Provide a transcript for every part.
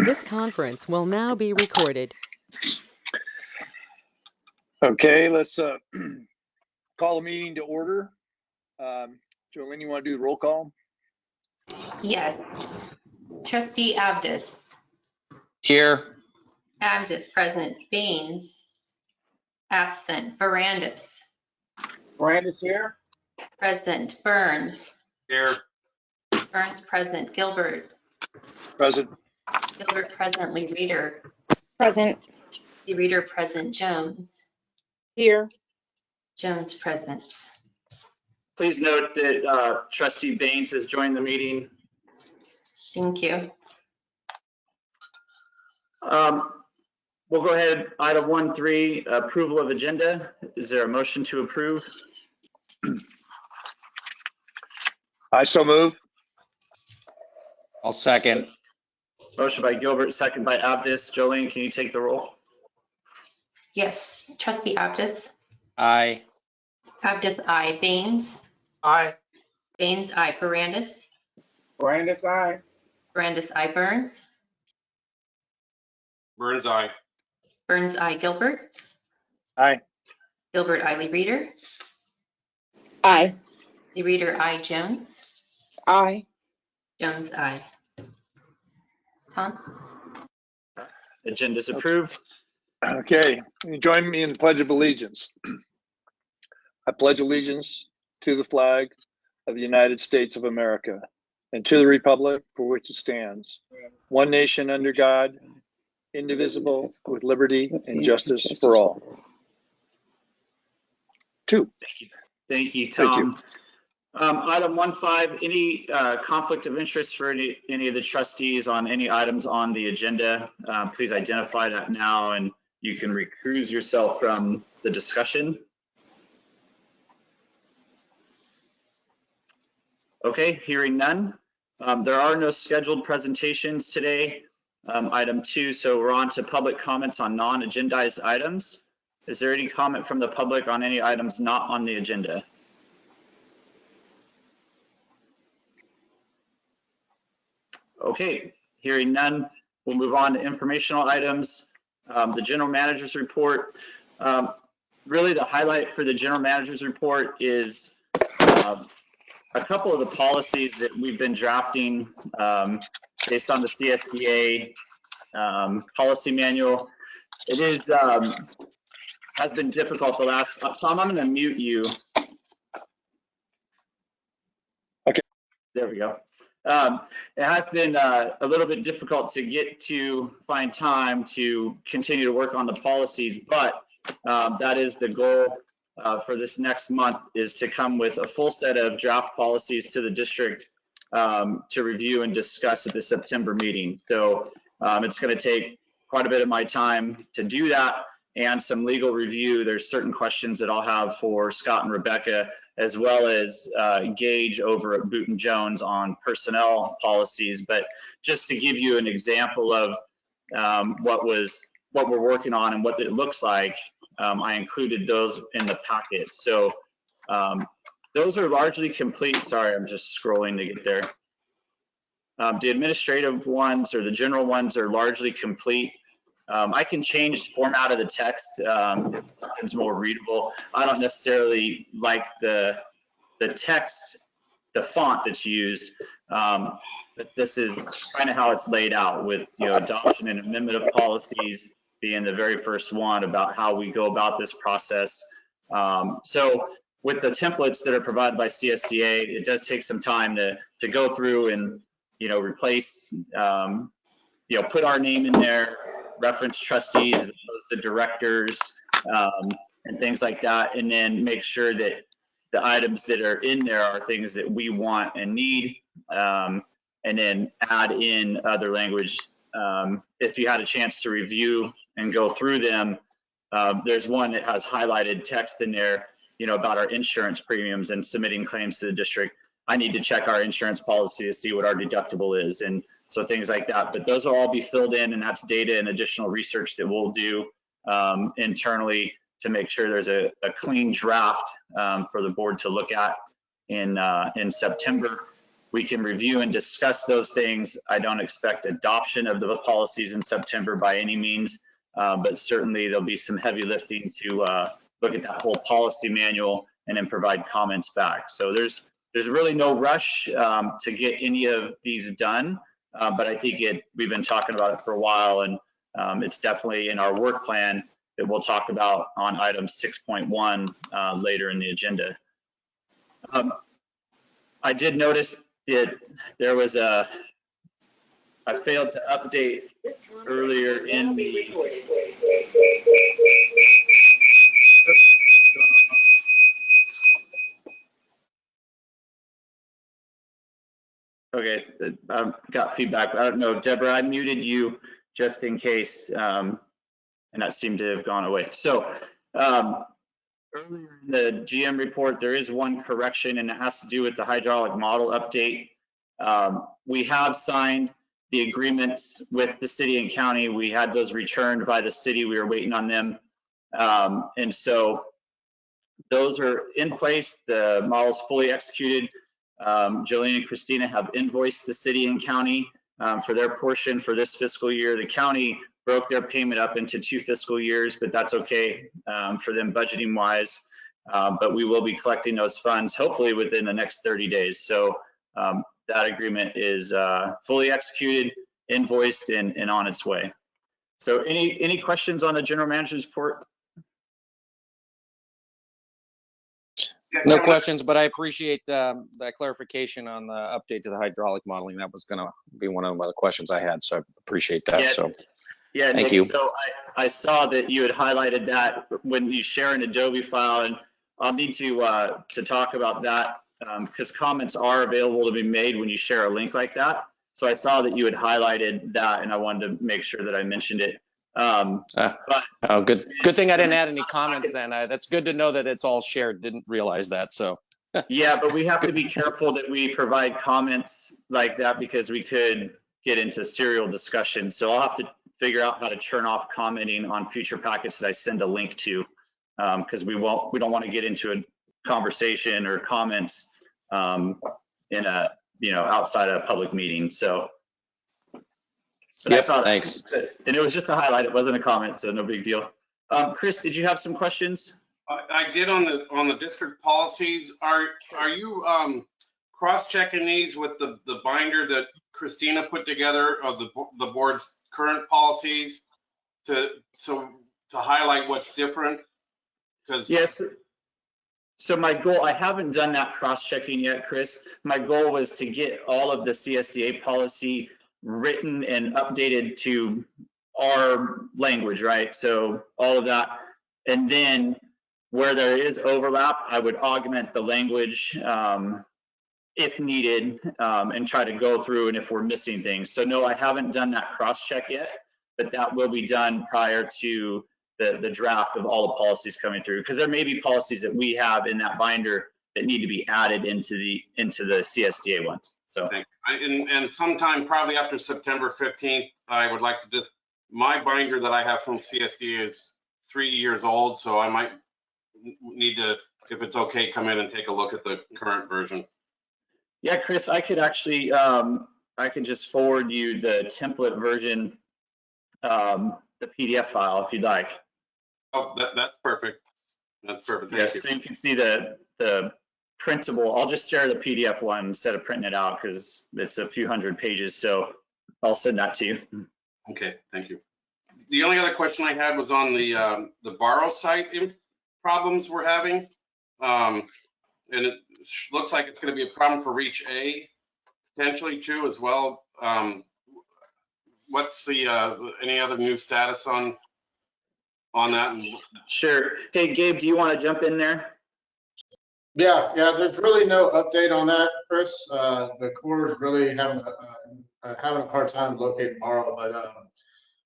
This conference will now be recorded. Okay, let's call the meeting to order. Jolene, you want to do the roll call? Yes. Trustee Abdus. Here. Abdus present. Baines. Absent. Barandis. Brandis here. Present. Burns. Here. Burns present. Gilbert. Present. Gilbert present. Lee Reader. Present. Lee Reader present. Jones. Here. Jones present. Please note that Trustee Baines has joined the meeting. Thank you. We'll go ahead. Item 1.3, approval of agenda. Is there a motion to approve? I so move. I'll second. Motion by Gilbert, second by Abdus. Jolene, can you take the roll? Yes. Trustee Abdus. Aye. Abdus, aye. Baines. Aye. Baines, aye. Barandis. Brandis, aye. Barandis, aye. Burns. Burns, aye. Burns, aye. Gilbert. Aye. Gilbert, aye. Lee Reader. Aye. Lee Reader, aye. Jones. Aye. Jones, aye. Tom? Agenda's approved. Okay, you join me in the Pledge of Allegiance. I pledge allegiance to the flag of the United States of America and to the republic for which it stands, one nation under God, indivisible, with liberty and justice for all. Two. Thank you, Thank Tom. you. Item 1.5, any conflict of interest for any of the trustees on any items on the agenda, please identify that now and you can recuse yourself from the discussion. Okay, hearing none. There are no scheduled presentations today. Item 2, so we're on to public comments on non-agendized items. Is there any comment from the public on any items not on the agenda? Okay, hearing none, we'll move on to informational items. The general manager's report. Really the highlight for the general manager's report is a couple of the policies that we've been drafting based on the CSDA policy manual. It is has been difficult the last, Tom, I'm going to mute you. Okay. There we go. It has been a little bit difficult to find time to continue to work on the policies, but that is the goal for this next month, is to come with a full set of draft policies to the district to review and discuss at the September meeting. So it's going to take quite a bit of my time to do that and some legal review. There's certain questions that I'll have for Scott and Rebecca, as well as Gage over at Boot and Jones on personnel policies. But just to give you an example of what we're working on and what it looks like, I included those in the packet. So those are largely complete. Sorry, I'm just scrolling to get there. The administrative ones or the general ones are largely complete. I can change the format of the text if something's more readable. I don't necessarily like the text, the font that's used, but this is kind of how it's laid out, with adoption and amendment of policies being the very first one about how we go about this process. So with the templates that are provided by CSDA, it does take some time to go through and replace, put our name in there, reference trustees as opposed to directors, and things like that, and then make sure that the items that are in there are things that we want and need, and then add in other language. If you had a chance to review and go through them, there's one that has highlighted text in there, about our insurance premiums and submitting claims to the district. I need to check our insurance policy to see what our deductible is, and so things like that. But those will all be filled in, and that's data and additional research that we'll do internally to make sure there's a clean draft for the board to look at in September. we can review and discuss those things. I don't expect adoption of the policies in September by any means, but certainly there'll be some heavy lifting to look at that whole policy manual and then provide comments back. So there's really no rush to get any of these done, but I think we've been talking about it for a while, and it's definitely in our work plan that we'll talk about on item 6.1 later in the agenda. I did notice that there was I failed to update earlier in the. Okay, I've got feedback. I don't know, Deborah, I muted you just in case, and that seemed to have gone away. So earlier in the GM report, there is one correction, and it has to do with the hydraulic model update. We have signed the agreements with the city and county. We had those returned by the city. We were waiting on them. And so those are in place. The model's fully executed. Jolene and Christina have invoiced the city and county for their portion for this fiscal year. The county broke their payment up into 2 fiscal years, but that's okay for them budgeting wise. But we will be collecting those funds hopefully within the next 30 days. So that agreement is fully executed, invoiced, and on its way. So any questions on the general manager's report? No questions, but I appreciate that clarification on the update to the hydraulic modeling. That was going to be one of the questions I had, so I appreciate that. Yeah, so yeah, thank Nick, you. So I saw that you had highlighted that when you share an Adobe file, and I'll need to talk about that because comments are available to be made when you share a link like that. So I saw that you had highlighted that, and I wanted to make sure that I mentioned it. Good thing I didn't add any comments then. That's good to know that it's all shared. Didn't realize that. So yeah, but we have to be careful that we provide comments like that because we could get into serial discussion. So I'll have to figure out how to turn off commenting on future packets that I send a link to, because we don't want to get into a conversation or comments in a outside of a public meeting. So. Yep, thanks. And it was just a highlight. It wasn't a comment, so no big deal. Chris, did you have some questions? I did on the district policies. Are you cross-checking these with the binder that Christina put together of the board's current policies to highlight what's different? Because yes. So my goal, I haven't done that cross-checking yet, Chris. My goal was to get all of the CSDA policy written and updated to our language, right? So all of that. And then where there is overlap, I would augment the language if needed and try to go through and if we're missing things. So no, I haven't done that cross-check yet, but that will be done prior to the draft of all the policies coming through, because there may be policies that we have in that binder that need to be added into the CSDA ones. So and sometime probably after September 15th, I would like to my binder that I have from CSDA is 3 years old, so I might need to, if it's okay, come in and take a look at the current version. Yeah, Chris, I could actually, I can just forward you the template version, the PDF file if you'd like. Oh, that's perfect. That's perfect. Thank you. So you can see the printable. I'll just share the PDF one instead of printing it out because it's a few hundred pages. So I'll send that to you. Okay, thank you. The only other question I had was on the borrow site problems we're having. And it looks like it's going to be a problem for Reach A potentially too as well. What's the any other new status on that? Sure. Hey, Gabe, do you want to jump in there? Yeah, there's really no update on that, Chris. The Corps is really having a hard time locating borrow, but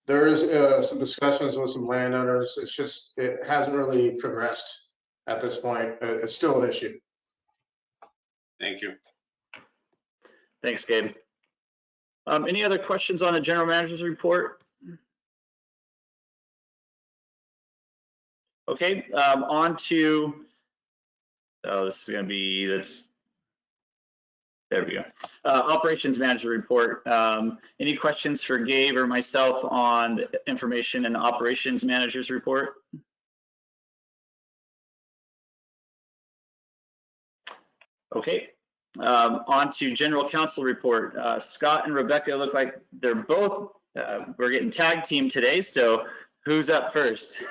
there is some discussions with some landowners. It's just, it hasn't really progressed at this point. It's still an issue. Thank you. Thanks, Gabe. Any other questions on the general manager's report? Okay, on to, oh, this is going to be, There we go. Operations manager report. Any questions for Gabe or myself on the information and operations manager's report? Okay. On to general counsel report. Scott and Rebecca look like they're both, we're getting tag team today. So who's up first?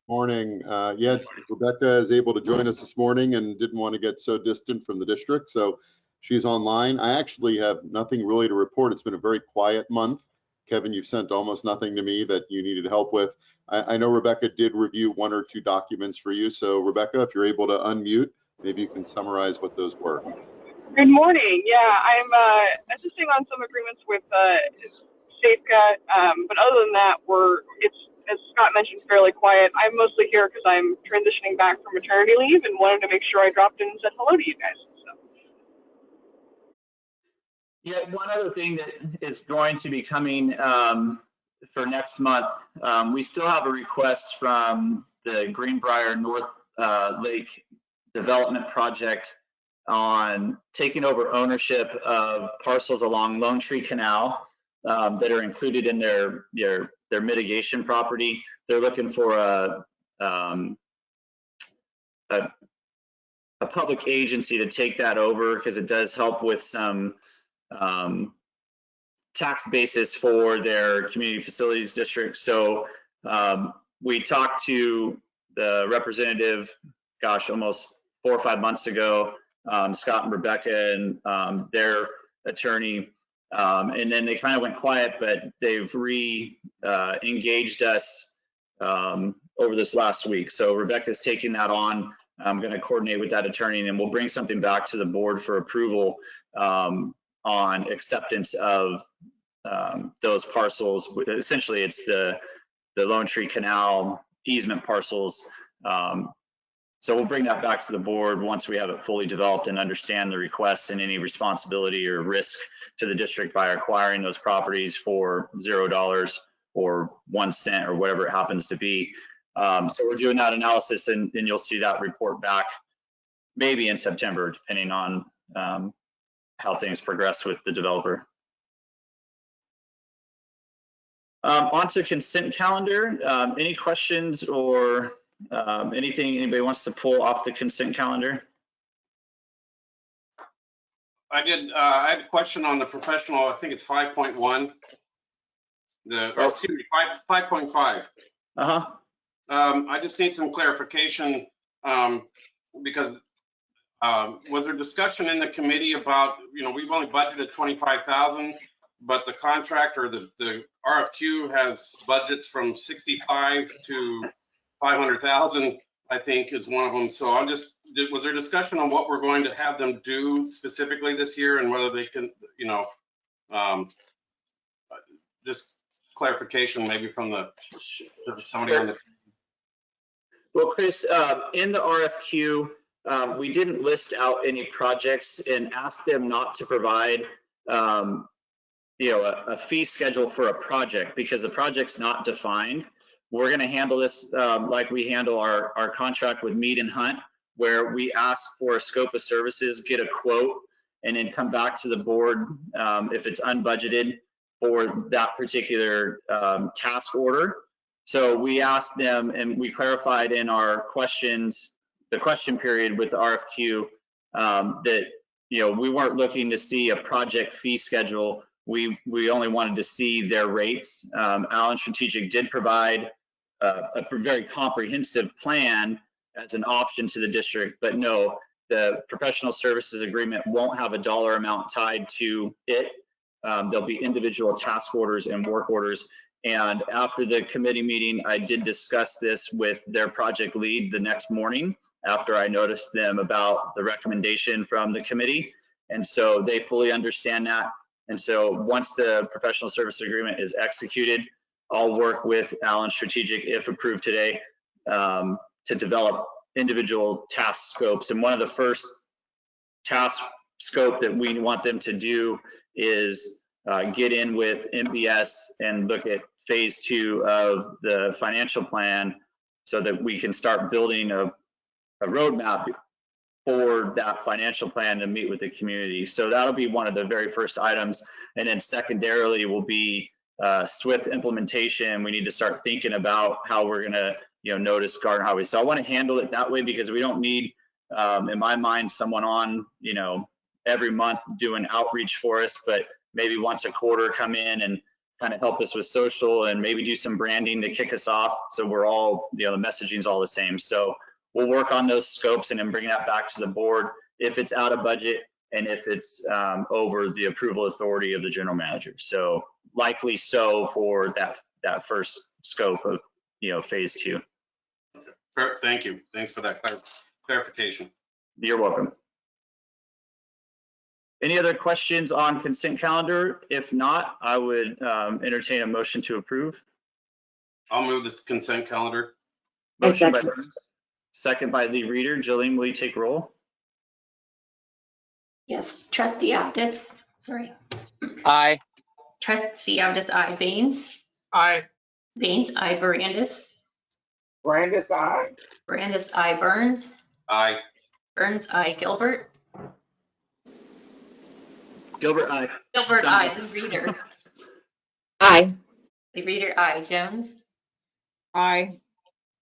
Morning. Yeah, Rebecca is able to join us this morning and didn't want to get so distant from the district, so she's online. I actually have nothing really to report. It's been a very quiet month. Kevin, you've sent almost nothing to me that you needed help with. I know Rebecca did review 1 or 2 documents for you. So Rebecca, if you're able to unmute, maybe you can summarize what those were. Good morning. Yeah, I'm assisting on some agreements with Safecat, but other than that, it's, as Scott mentioned, fairly quiet. I'm mostly here because I'm transitioning back from maternity leave and wanted to make sure I dropped in and said hello to you guys. So. Yeah, one other thing that is going to be coming for next month, we still have a request from the Greenbrier North Lake Development Project on taking over ownership of parcels along Lone Tree Canal that are included in their mitigation property. They're looking for a public agency to take that over because it does help with some tax basis for their community facilities district. So we talked to the representative, gosh, almost 4 or 5 months ago, Scott and Rebecca and their attorney, and then they kind of went quiet, but they've engaged us over this last week. So Rebecca's taking that on. I'm going to coordinate with that attorney, and we'll bring something back to the board for approval on acceptance of those parcels. Essentially, it's the Lone Tree Canal easement parcels. So we'll bring that back to the board once we have it fully developed and understand the request and any responsibility or risk to the district by acquiring those properties for $0 or 1 cent or whatever it happens to be. So we're doing that analysis, and you'll see that report back maybe in September, depending on how things progress with the developer. On to consent calendar. Any questions or anything anybody wants to pull off the consent calendar? I had a question on the professional, I think it's 5.1. Excuse me, 5.5. Uh-huh. I just need some clarification because was there discussion in the committee about, we've only budgeted 25,000, but the contract or the RFQ has budgets from 65 to 500,000, I think is one of them. So was there discussion on what we're going to have them do specifically this year and whether they can, just clarification maybe from somebody on the. Well, Chris, in the RFQ, we didn't list out any projects and asked them not to provide, a fee schedule for a project because the project's not defined. We're going to handle this like we handle our contract with Mead and Hunt, where we ask for a scope of services, get a quote, and then come back to the board if it's unbudgeted for that particular task order. So we asked them, and we clarified in our questions, the question period with the RFQ, that we weren't looking to see a project fee schedule. We only wanted to see their rates. Allen Strategic did provide a very comprehensive plan as an option to the district, but no, the professional services agreement won't have a dollar amount tied to it. There'll be individual task orders and work orders. And after the committee meeting, I did discuss this with their project lead the next morning after I noticed them about the recommendation from the committee. And so they fully understand that. And so once the professional service agreement is executed, I'll work with Allen Strategic, if approved today, to develop individual task scopes. And one of the first task scope that we want them to do is get in with MBS and look at phase 2 of the financial plan so that we can start building a roadmap for that financial plan to meet with the community. So that'll be one of the very first items. And then secondarily will be swift implementation. We need to start thinking about how we're going to, notice garden highways. So I want to handle it that way because we don't need, in my mind, someone on, every month doing outreach for us, but maybe once a quarter come in and kind of help us with social and maybe do some branding to kick us off. So we're all, the messaging is all the same. So we'll work on those scopes and then bring that back to the board if it's out of budget and if it's over the approval authority of the general manager. So likely so for that first scope of, phase 2. Thank you. Thanks for that clarification. You're welcome. Any other questions on consent calendar? If not, I would entertain a motion to approve. I'll move this consent calendar. Motion by Burns, second by Lee Reader. Jillian, will you take roll? Yes, Trustee Aptis, Aye. Trustee Aptis, aye. Baines? Aye. Baines, aye. Barandis? Brandis, aye. Barandis, aye. Burns? Aye. Burns, aye. Gilbert? Gilbert, aye. Gilbert, aye. Lee Reader? Aye. Lee Reader, aye. Jones? Aye.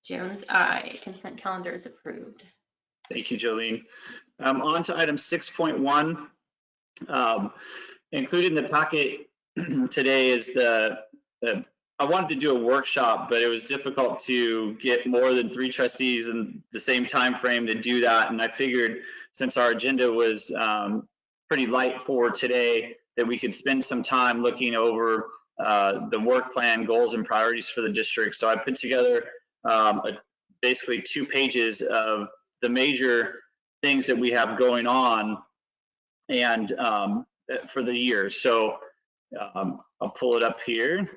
Jones, aye. Consent calendar is approved. Thank you, Jolene. On to item 6.1. Included in the packet today is I wanted to do a workshop, but it was difficult to get more than 3 trustees in the same time frame to do that. And I figured since our agenda was pretty light for today, that we could spend some time looking over the work plan, goals, and priorities for the district. So I put together basically 2 pages of the major things that we have going on and for the year. So I'll pull it up here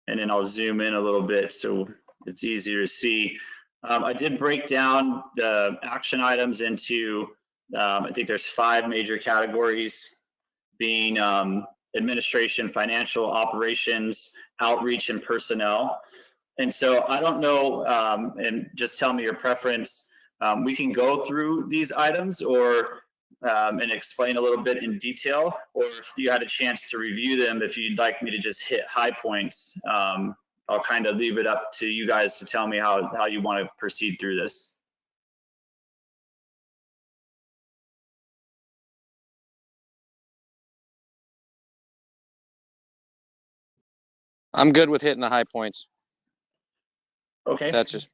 and then I'll zoom in a little bit so it's easier to see. I did break down the action items into, I think there's 5 major categories, being administration, financial, operations, outreach, and personnel. And so I don't know, and just tell me your preference. We can go through these items or and explain a little bit in detail, or if you had a chance to review them, if you'd like me to just hit high points, I'll kind of leave it up to you guys to tell me how you want to proceed through this. I'm good with hitting the high points. Okay. That's just.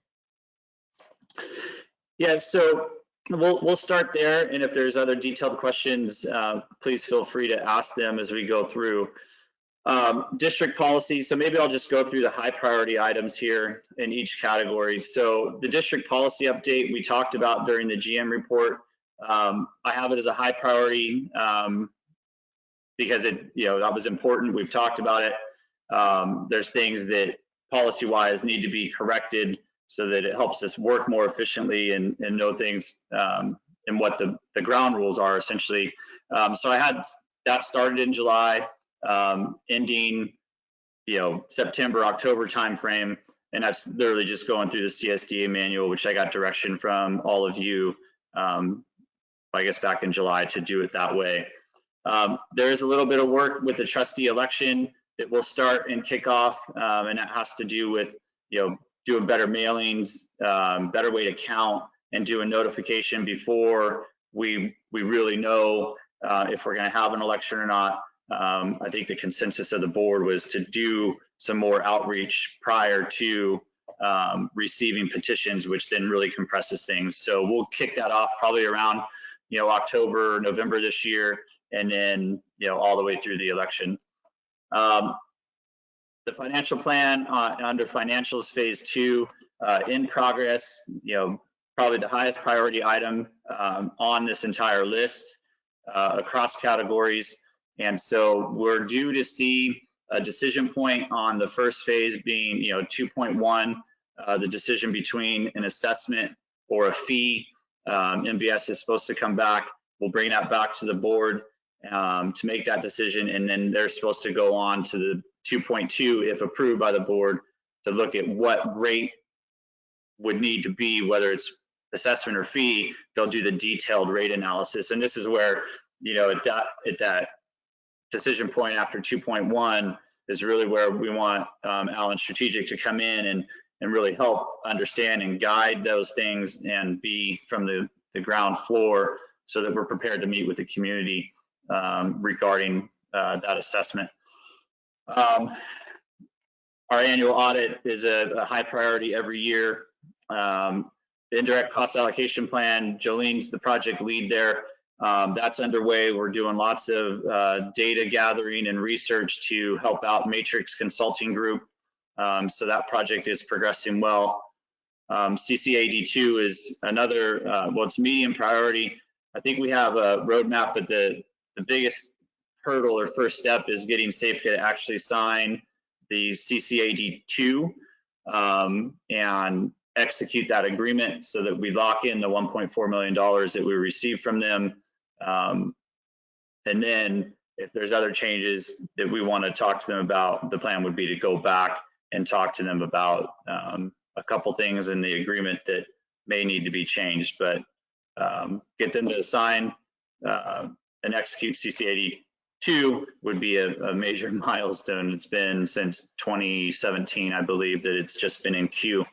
Yeah, so we'll start there, and if there's other detailed questions, please feel free to ask them as we go through. District policy, so maybe I'll just go through the high priority items here in each category. So the district policy update we talked about during the GM report. I have it as a high priority because that was important. We've talked about it. There's things that policy-wise need to be corrected so that it helps us work more efficiently and know things and what the ground rules are essentially. So I had that started in July, ending, September, October timeframe, and that's literally just going through the CSDA manual, which I got direction from all of you, I guess back in July, to do it that way. There is a little bit of work with the trustee election that will start and kick off, and that has to do with, doing better mailings, better way to count, and do a notification before we really know if we're going to have an election or not. I think the consensus of the board was to do some more outreach prior to receiving petitions, which then really compresses things. So we'll kick that off probably around, October, November this year, and then, all the way through the election. The financial plan under financials phase 2 in progress, probably the highest priority item on this entire list across categories. And so we're due to see a decision point on the first phase being, 2.1, the decision between an assessment or a fee. MBS is supposed to come back. We'll bring that back to the board to make that decision, and then they're supposed to go on to the 2.2, if approved by the board, to look at what rate would need to be, whether it's assessment or fee, they'll do the detailed rate analysis. And this is where, at that decision point after 2.1 is really where we want Allen Strategic to come in and really help understand and guide those things and be from the ground floor so that we're prepared to meet with the community regarding that assessment. Our annual audit is a high priority every year. The indirect cost allocation plan, Jolene's the project lead there. That's underway. We're doing lots of data gathering and research to help out Matrix Consulting Group. So that project is progressing well. CCAD2 is another, it's medium priority. I think we have a roadmap, but the biggest hurdle or first step is getting Safeco to actually sign the CCAD2 and execute that agreement so that we lock in the $1.4 million that we received from them. And then if there's other changes that we want to talk to them about, the plan would be to go back and talk to them about a couple things in the agreement that may need to be changed, but get them to sign and execute CCAD2 would be a major milestone. It's been since 2017, I believe, that it's just been in queue.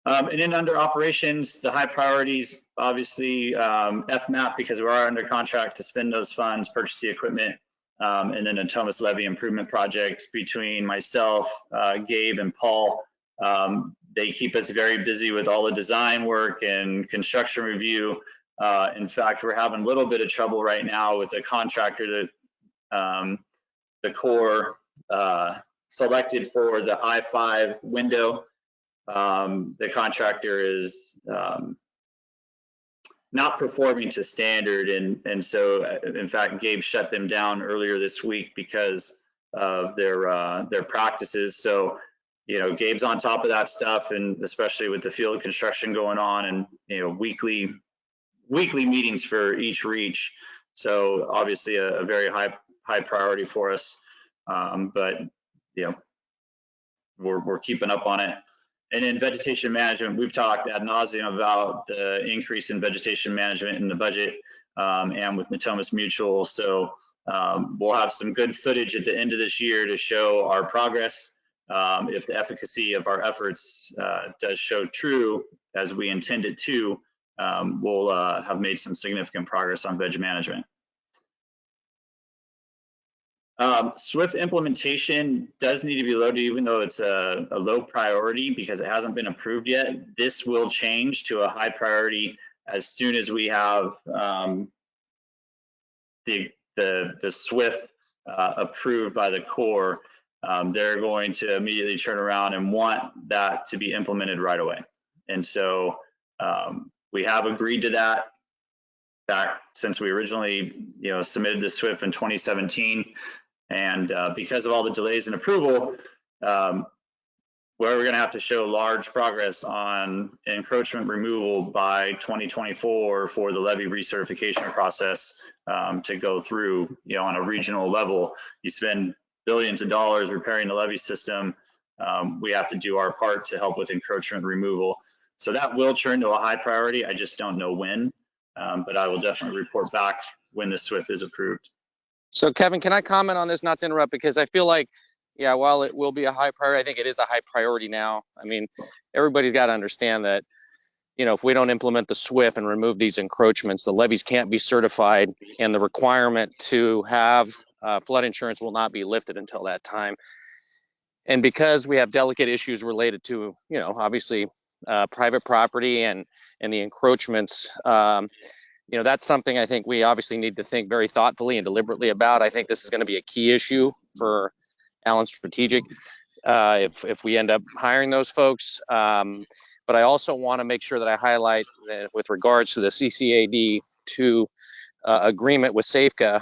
And then under operations, the high priorities, obviously FMAP, because we are under contract to spend those funds, purchase the equipment, and then a Thomas Levy improvement project between myself, Gabe, and Paul. They keep us very busy with all the design work and construction review. In fact, we're having a little bit of trouble right now with a contractor that the Corps selected for the I-5 window. The contractor is not performing to standard, and so in fact Gabe shut them down earlier this week because of their practices. So Gabe's on top of that stuff, and especially with the field construction going on, and weekly meetings for each reach. So obviously a very high priority for us, but we're keeping up on it. And in vegetation management, we've talked ad nauseum about the increase in vegetation management in the budget and with Natomas Mutual. So we'll have some good footage at the end of this year to show our progress. If the efficacy of our efforts does show true as we intend it to, we'll have made some significant progress on veg management. Swift implementation does need to be loaded, even though it's a low priority because it hasn't been approved yet. This will change to a high priority as soon as we have the Swift approved by the Corps. They're going to immediately turn around and want that to be implemented right away. And so we have agreed to that back since we originally submitted the Swift in 2017. And because of all the delays in approval, where we're going to have to show large progress on encroachment removal by 2024 for the levee recertification process to go through, on a regional level. You spend billions of dollars repairing the levee system. We have to do our part to help with encroachment removal. So that will turn to a high priority. I just don't know when, but I will definitely report back when the SWIFT is approved. So Kevin, can I comment on this, not to interrupt, because I feel like, yeah, while it will be a high priority, I think it is a high priority now. I mean, everybody's got to understand that, if we don't implement the SWIFT and remove these encroachments, the levees can't be certified, and the requirement to have flood insurance will not be lifted until that time. And because we have delicate issues related to, obviously private property and the encroachments, that's something I think we obviously need to think very thoughtfully and deliberately about. I think this is going to be a key issue for Allen Strategic if we end up hiring those folks. But I also want to make sure that I highlight that with regards to the CCAD2 agreement with Safeco,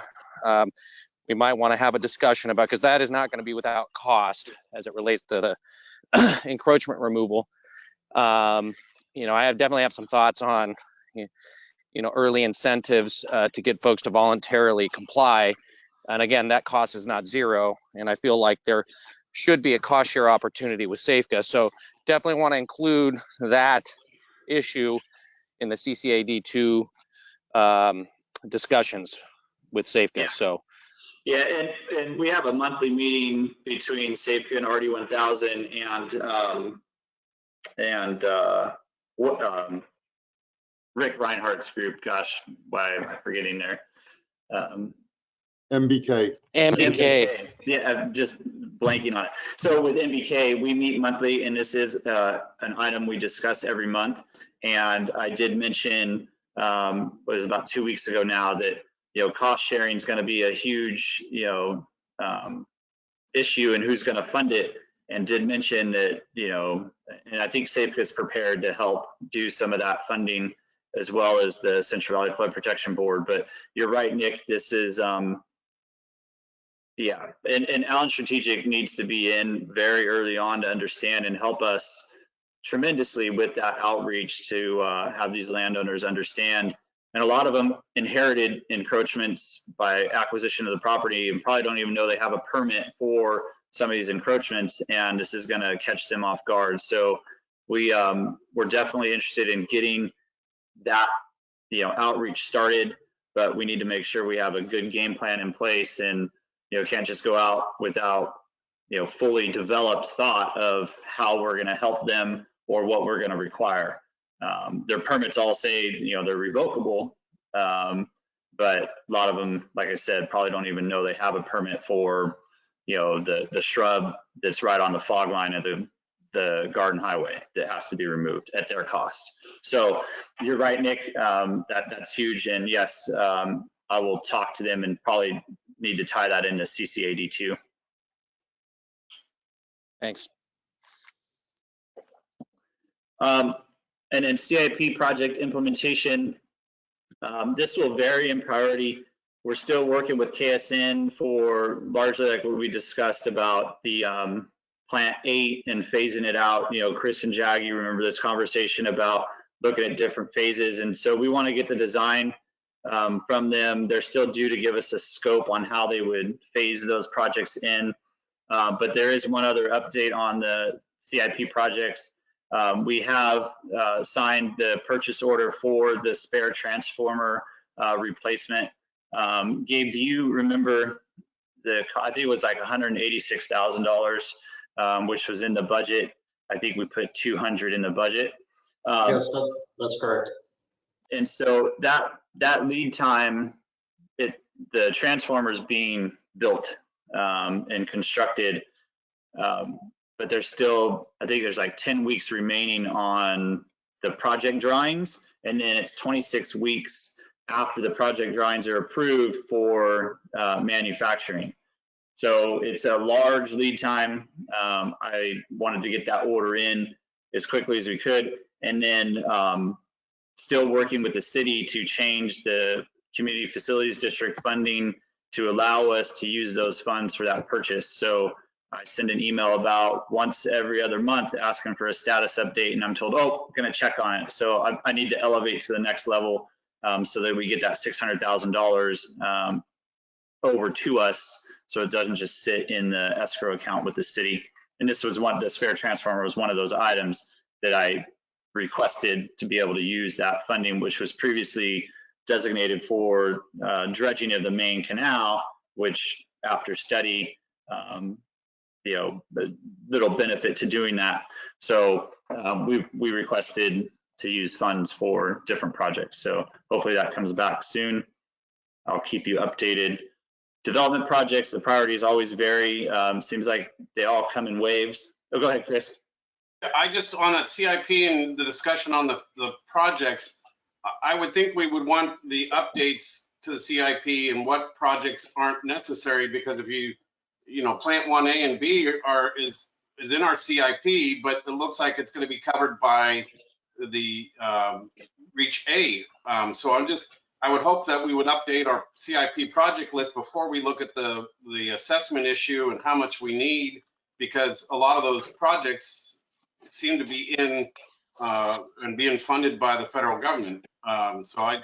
we might want to have a discussion about, because that is not going to be without cost as it relates to the encroachment removal. I definitely have some thoughts on early incentives to get folks to voluntarily comply. And again, that cost is not zero. And I feel like there should be a cost share opportunity with Safeco. So definitely want to include that issue in the CCAD2 discussions with Safeco. Yeah. So Yeah, and we have a monthly meeting between Safeco and RD1000 and Rick Reinhardt's group. Gosh, why am I forgetting there? MBK. MBK. Yeah, I'm just blanking on it. So with MBK, we meet monthly, and this is an item we discuss every month. And I did mention, it was about 2 weeks ago now, that cost sharing is going to be a huge issue, and who's going to fund it. And did mention that and I think Safeco is prepared to help do some of that funding, as well as the Central Valley Flood Protection Board. But you're right, Nick. This is yeah, and Allen Strategic needs to be in very early on to understand and help us tremendously with that outreach to have these landowners understand. And a lot of them inherited encroachments by acquisition of the property and probably don't even know they have a permit for some of these encroachments, and this is going to catch them off guard. So we're definitely interested in getting that outreach started, but we need to make sure we have a good game plan in place, and can't just go out without fully developed thought of how we're going to help them or what we're going to require. Their permits all say they're revocable, but a lot of them, like I said, probably don't even know they have a permit for the shrub that's right on the fog line of the Garden Highway that has to be removed at their cost. So you're right, Nick. That's huge, and yes, I will talk to them and probably need to tie that into CCAD2. thanks. And then CIP project implementation, this will vary in priority. We're still working with KSN for largely like what we discussed about the Plant 8 and phasing it out. Chris and Jaggy remember this conversation about looking at different phases. And so we want to get the design from them. They're still due to give us a scope on how they would phase those projects in. But there is one other update on the CIP projects. We have signed the purchase order for the spare transformer replacement. Gabe, do you remember I think it was like $186,000, which was in the budget. I think we put 200 in the budget. Yes, that's correct. And so that lead time, the transformer is being built and constructed, but there's still, I think there's like 10 weeks remaining on the project drawings, and then it's 26 weeks after the project drawings are approved for manufacturing. So it's a large lead time. I wanted to get that order in as quickly as we could, and then still working with the city to change the Community Facilities District funding to allow us to use those funds for that purchase. So I send an email about once every other month asking for a status update, and I'm told, oh, going to check on it. So I need to elevate to the next level so that we get that $600,000 over to us, so it doesn't just sit in the escrow account with the city. And this spare transformer was one of those items that I requested to be able to use that funding, which was previously designated for dredging of the main canal, which after study, little benefit to doing that. So we requested to use funds for different projects. So hopefully that comes back soon. I'll keep you updated. Development projects, the priorities always vary. Seems like they all come in waves. Oh, go ahead, Chris. I just, on that CIP and the discussion on the projects, I would think we would want the updates to the CIP and what projects aren't necessary, because if Plant 1A and B is in our CIP, but it looks like it's going to be covered by the Reach A. So I would hope that we would update our CIP project list before we look at the assessment issue and how much we need, because a lot of those projects seem to be in and being funded by the federal government. So I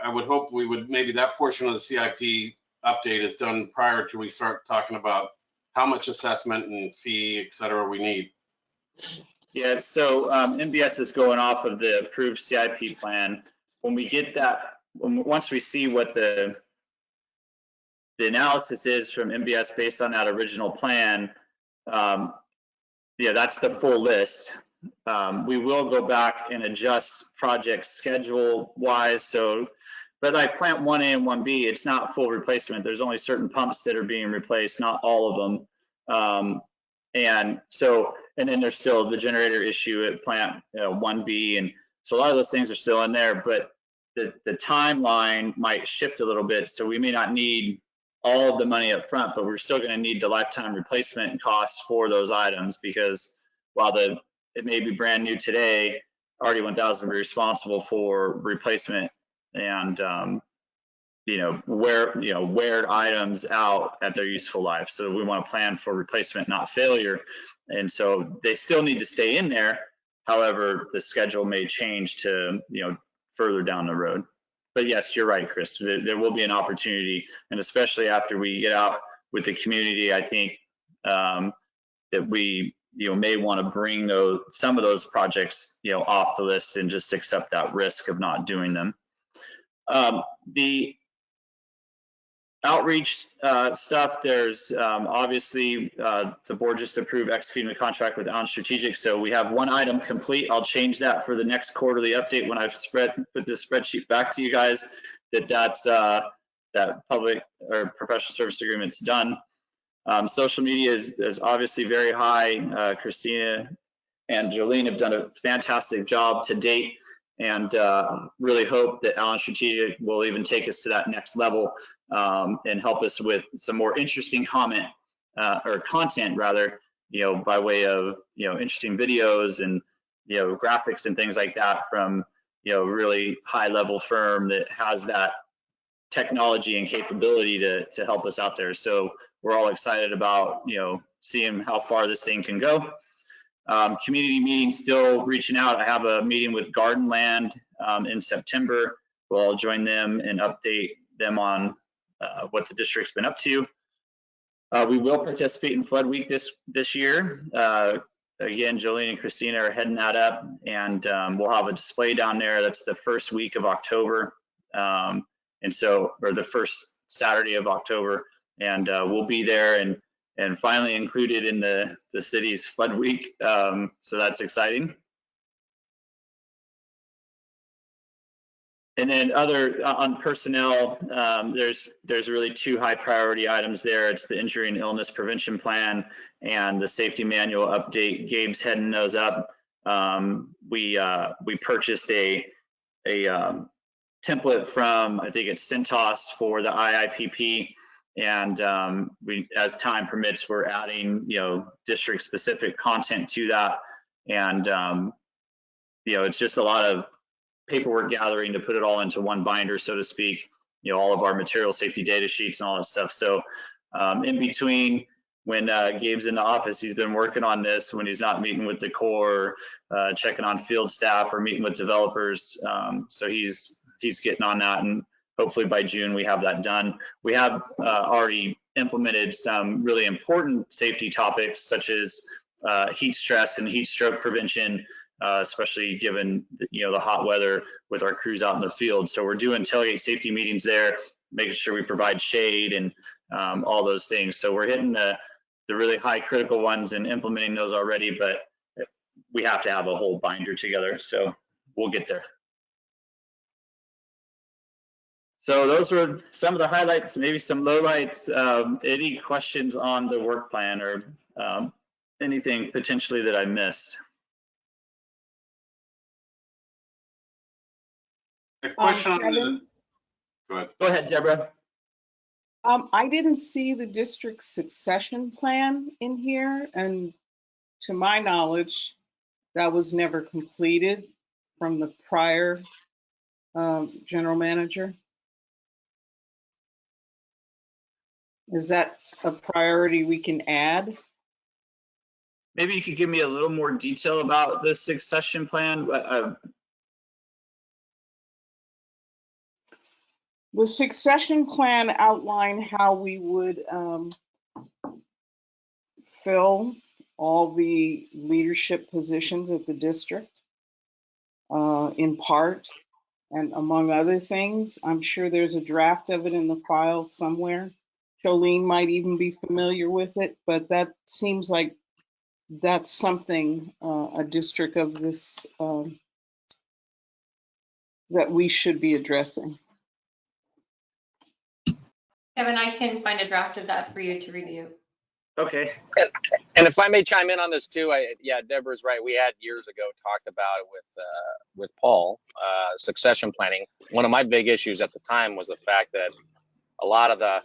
would hope maybe that portion of the CIP update is done prior to we start talking about how much assessment and fee, et cetera, we need. Yeah, so MBS is going off of the approved CIP plan. When we get that, once we see what the analysis is from MBS based on that original plan, yeah, that's the full list. We will go back and adjust project schedule wise. So, but like plant 1A and 1B, it's not full replacement. There's only certain pumps that are being replaced, not all of them. And so, and then there's still the generator issue at plant 1B. And so a lot of those things are still in there, but the timeline might shift a little bit. So we may not need all of the money up front, but we're still going to need the lifetime replacement costs for those items, because while it may be brand new today, RD1000 will be responsible for replacement and wear items out at their useful life. So we want to plan for replacement, not failure. And so they still need to stay in there. However, the schedule may change to further down the road. But yes, you're right, Chris. There will be an opportunity, and especially after we get out with the community, I think that we may want to bring some of those projects off the list and just accept that risk of not doing them. The outreach stuff, there's obviously the board just approved executing a contract with Allen Strategic, so we have one item complete. I'll change that for the next quarterly update when I've put this spreadsheet back to you guys, that's that public or professional service agreement's done. Social media is obviously very high. Christina and Jolene have done a fantastic job to date, and really hope that Allen Strategic will even take us to that next level and help us with some more interesting content rather, by way of interesting videos and graphics and things like that from really high level firm that has that technology and capability to help us out there. So we're all excited about seeing how far this thing can go. Community meetings, still reaching out. I have a meeting with Garden Land in September. We'll join them and update them on what the district's been up to. We will participate in Flood Week this year. Again, Jolene and Christina are heading that up, and we'll have a display down there. That's the first week of October, or the first Saturday of October, and we'll be there and finally included in the city's Flood Week. So that's exciting. And then on personnel, there's really two high priority items there. It's the injury and illness prevention plan and the safety manual update. Gabe's heading those up. We purchased a template from, I think it's Centos, for the IIPP. And we, as time permits, we're adding, district specific content to that. And, it's just a lot of paperwork gathering to put it all into one binder, so to speak, all of our material safety data sheets and all that stuff. So in between, when Gabe's in the office, he's been working on this when he's not meeting with the Corps, checking on field staff or meeting with developers. So he's getting on that, and hopefully by June we have that done. We have already implemented some really important safety topics, such as heat stress and heat stroke prevention, especially given the hot weather with our crews out in the field. So we're doing tailgate safety meetings there, making sure we provide shade and all those things. So we're hitting the really high critical ones and implementing those already, but we have to have a whole binder together. So we'll get there. So those were some of the highlights, maybe some lowlights. Any questions on the work plan or anything potentially that I missed? A question on Kevin? Go Ahead, Deborah. I didn't see the district succession plan in here, and to my knowledge, that was never completed from the prior general manager. Is that a priority we can add? Maybe you could give me a little more detail about the succession plan. The succession plan outlined how we would fill all the leadership positions at the district, in part, and among other things. I'm sure there's a draft of it in the file somewhere. Jolene might even be familiar with it, but that seems like that's something, a district of this, that we should be addressing. Kevin, I can find a draft of that for you to review. Okay. And if I may chime in on this too, yeah, Deborah's right. We had years ago talked about it with Paul, succession planning. One of my big issues at the time was the fact that a lot of the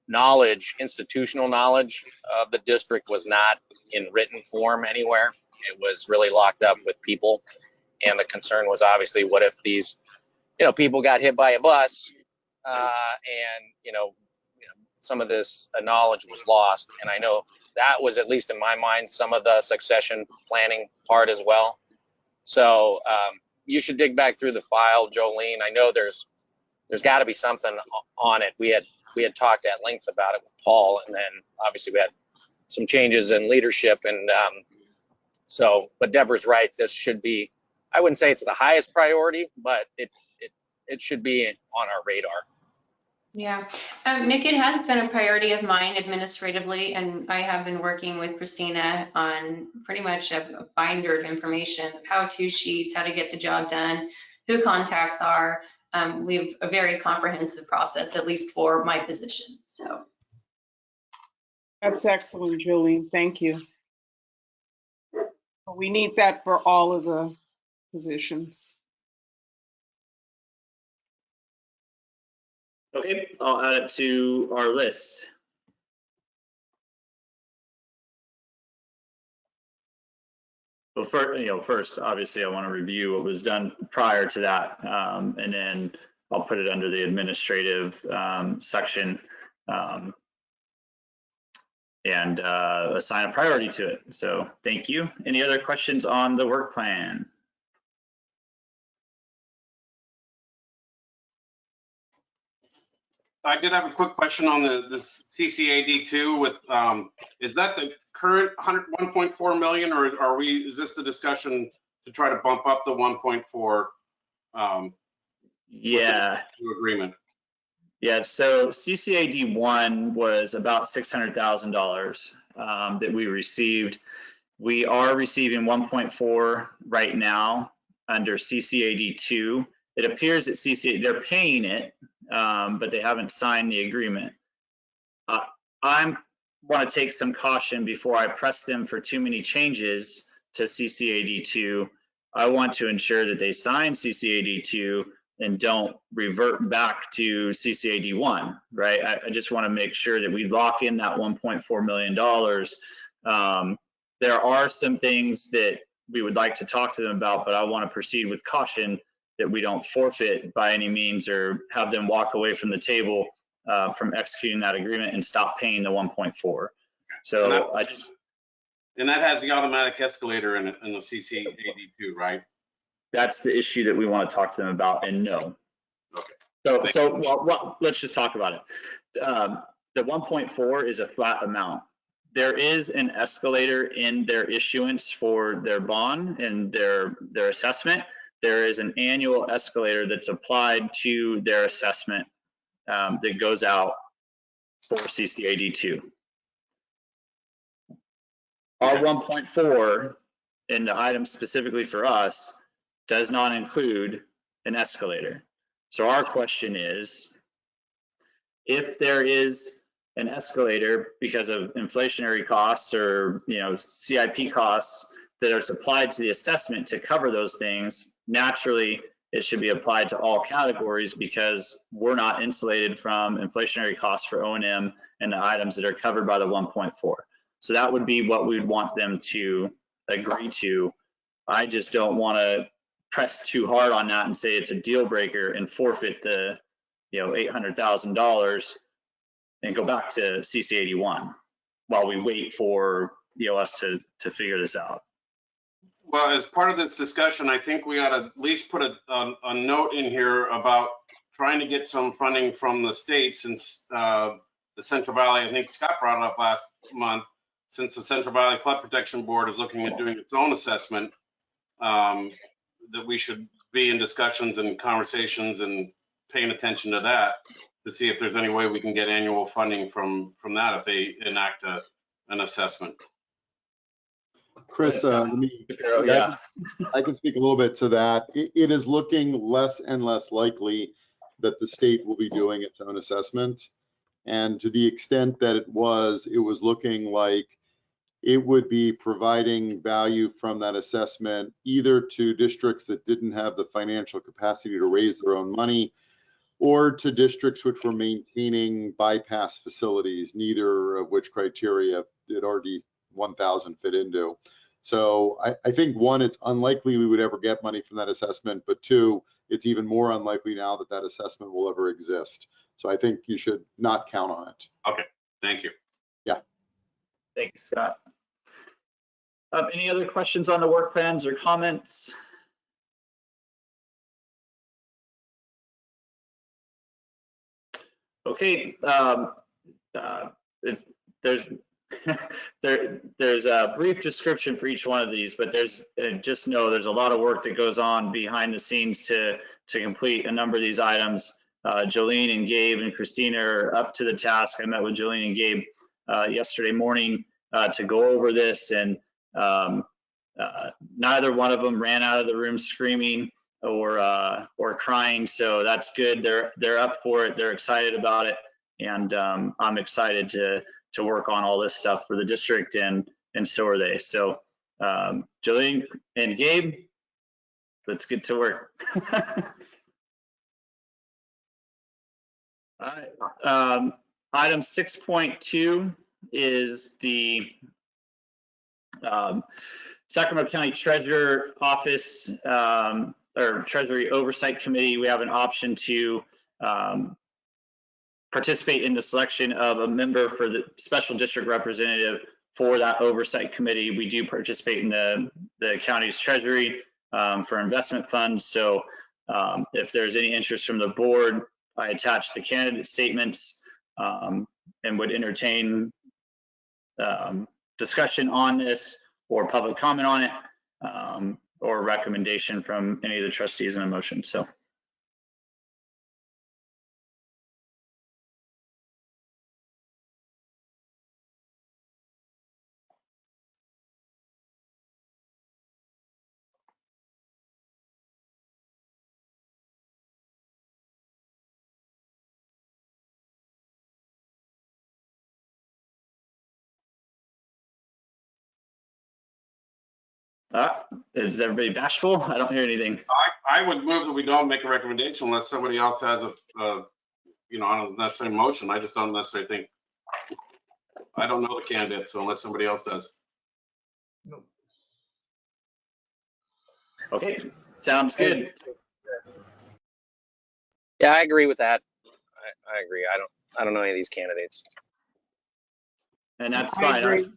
knowledge, institutional knowledge of the district was not in written form anywhere. It was really locked up with people. And the concern was obviously, what if these, people got hit by a bus, and, some of this knowledge was lost. And I know that was, at least in my mind, some of the succession planning part as well. So you should dig back through the file, Jolene. I know there's got to be something on it. We had talked at length about it with Paul, and then obviously we had some changes in leadership. And but Deborah's right. This should be, I wouldn't say it's the highest priority, but it should be on our radar. Yeah, Nick, it has been a priority of mine administratively, and I have been working with Christina on pretty much a binder of information, of how-to sheets, how to get the job done, who contacts are. We have a very comprehensive process, at least for my position. So That's excellent, Jolene. Thank you. We need that for all of the positions. Okay, I'll add it to our list. Well, first, obviously, I want to review what was done prior to that, and then I'll put it under the administrative section, and assign a priority to it. So thank you. Any other questions on the work plan? I did have a quick question on the CCAD2 with, is that the current 1.4 million, or is this the discussion to try to bump up the 1.4? Yeah. Agreement. Yeah, so CCAD1 was about $600,000 that we received. We are receiving 1.4 right now under CCAD2. It appears that they're paying it, but they haven't signed the agreement. I want to take some caution before I press them for too many changes to CCAD2. I want to ensure that they sign CCAD2 and don't revert back to CCAD1, right? I just want to make sure that we lock in that $1.4 million. There are some things that we would like to talk to them about, but I want to proceed with caution that we don't forfeit by any means or have them walk away from the table from executing that agreement and stop paying the 1.4. So and that has the automatic escalator in the CCAD2, right? That's the issue that we want to talk to them about, and no. Okay. So let's just talk about it. The 1.4 is a flat amount. There is an escalator in their issuance for their bond and their assessment. There is an annual escalator that's applied to their assessment that goes out for CCAD2. Our 1.4 in the item specifically for us does not include an escalator. So our question is, if there is an escalator because of inflationary costs or CIP costs that are supplied to the assessment to cover those things, naturally it should be applied to all categories because we're not insulated from inflationary costs for O&M and the items that are covered by the 1.4. So that would be what we'd want them to agree to. I just don't want to press too hard on that and say it's a deal breaker and forfeit the $800,000 and go back to CC81 while we wait for us to figure this out. Well, as part of this discussion, I think we ought to at least put a note in here about trying to get some funding from the state, since the Central Valley, I think Scott brought it up last month, since the Central Valley Flood Protection Board is looking at doing its own assessment, that we should be in discussions and conversations and paying attention to that to see if there's any way we can get annual funding from that if they enact an assessment. Chris, let me, Yeah. I can speak a little bit to that. It is looking less and less likely that the state will be doing its own assessment. And to the extent that it was looking like it would be providing value from that assessment either to districts that didn't have the financial capacity to raise their own money, or to districts which were maintaining bypass facilities, neither of which criteria did RD 1000 fit into. So I think, one, it's unlikely we would ever get money from that assessment, but two, it's even more unlikely now that that assessment will ever exist. So I think you should not count on it. Okay, thank you. Yeah. Thank you, Scott. Any other questions on the work plans or comments? Okay, there's there's a brief description for each one of these, but just know there's a lot of work that goes on behind the scenes to complete a number of these items. Jolene and Gabe and Christina are up to the task. I met with Jolene and Gabe yesterday morning to go over this, and neither one of them ran out of the room screaming or crying, so that's good. They're up for it. They're excited about it, and I'm excited to work on all this stuff for the district, and so are they. So Jolene and Gabe, let's get to work. All right. Item 6.2 is the Sacramento County Treasurer Office or Treasury Oversight Committee. We have an option to participate in the selection of a member for the special district representative for that oversight committee. We do participate in the county's treasury for investment funds. So if there's any interest from the board, I attach the candidate statements and would entertain discussion on this or public comment on it or recommendation from any of the trustees in a motion. So. Is everybody bashful? I don't hear anything. I would move that we don't make a recommendation unless somebody else has a unnecessary motion. I just don't necessarily think, I don't know the candidates, so unless somebody else does. Okay, sounds good. Yeah, I agree with that. I agree. I don't know any of these candidates. And that's I fine. agree.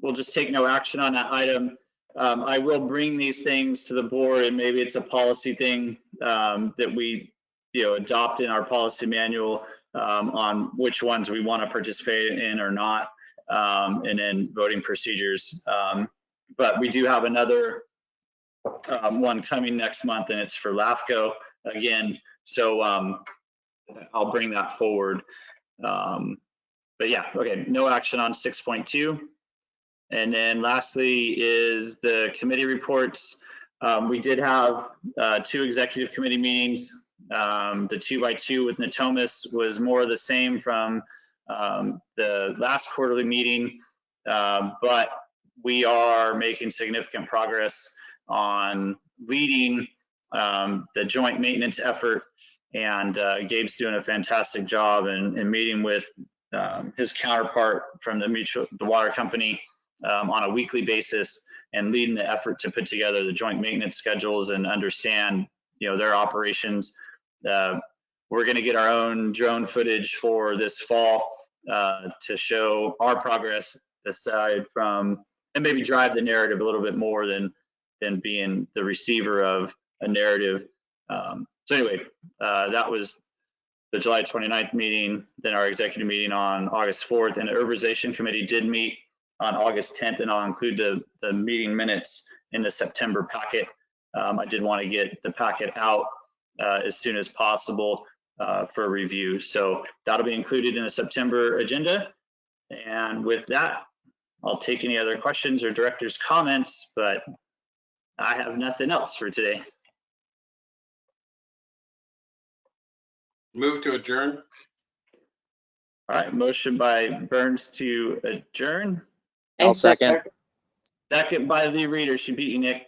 We'll just take no action on that item. I will bring these things to the board, and maybe it's a policy thing that we, adopt in our policy manual on which ones we want to participate in or not, and then voting procedures. But we do have another one coming next month, and it's for LAFCO again. So I'll bring that forward. But yeah, okay, no action on 6.2. And then lastly is the committee reports. We did have 2 executive committee meetings. The 2x2 with Natomas was more of the same from the last quarterly meeting, but we are making significant progress on leading the joint maintenance effort, and Gabe's doing a fantastic job in meeting with his counterpart from the water company on a weekly basis and leading the effort to put together the joint maintenance schedules and understand, their operations. We're going to get our own drone footage for this fall to show our progress aside from, and maybe drive the narrative a little bit more than being the receiver of a narrative. So anyway, that was the July 29th meeting, then our executive meeting on August 4th, and the urbanization committee did meet on August 10th, and I'll include the meeting minutes in the September packet. I did want to get the packet out as soon as possible for review. So that'll be included in the September agenda. And with that, I'll take any other questions or director's comments, but I have nothing else for today. Move to adjourn. All right, motion by Burns to adjourn. I'll second. Second by the reader. She beat you, Nick.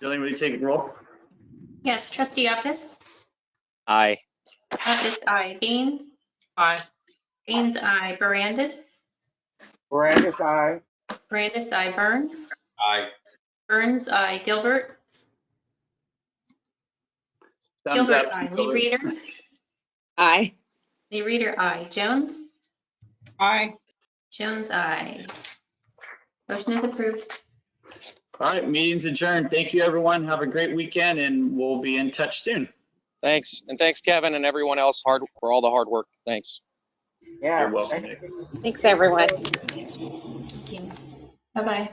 Jillian, will you take a roll? Yes, trustee Optis? Aye. Optis, aye. Baines? Aye. Baines, aye. Barandis? Brandis, aye. Barandis, aye. Burns? Aye. Burns, aye. Gilbert? Thumbs Gilbert, up. aye. Lee Reader? Aye. Lee Reader, aye. Jones? Aye. Jones, aye. Motion is approved. All right, meeting's adjourned. Thank you, everyone. Have a great weekend, and we'll be in touch soon. Thanks. And thanks, Kevin, and everyone else for all the hard work. Thanks. You're welcome, Nick. Thanks, everyone. Thank you. Bye-bye.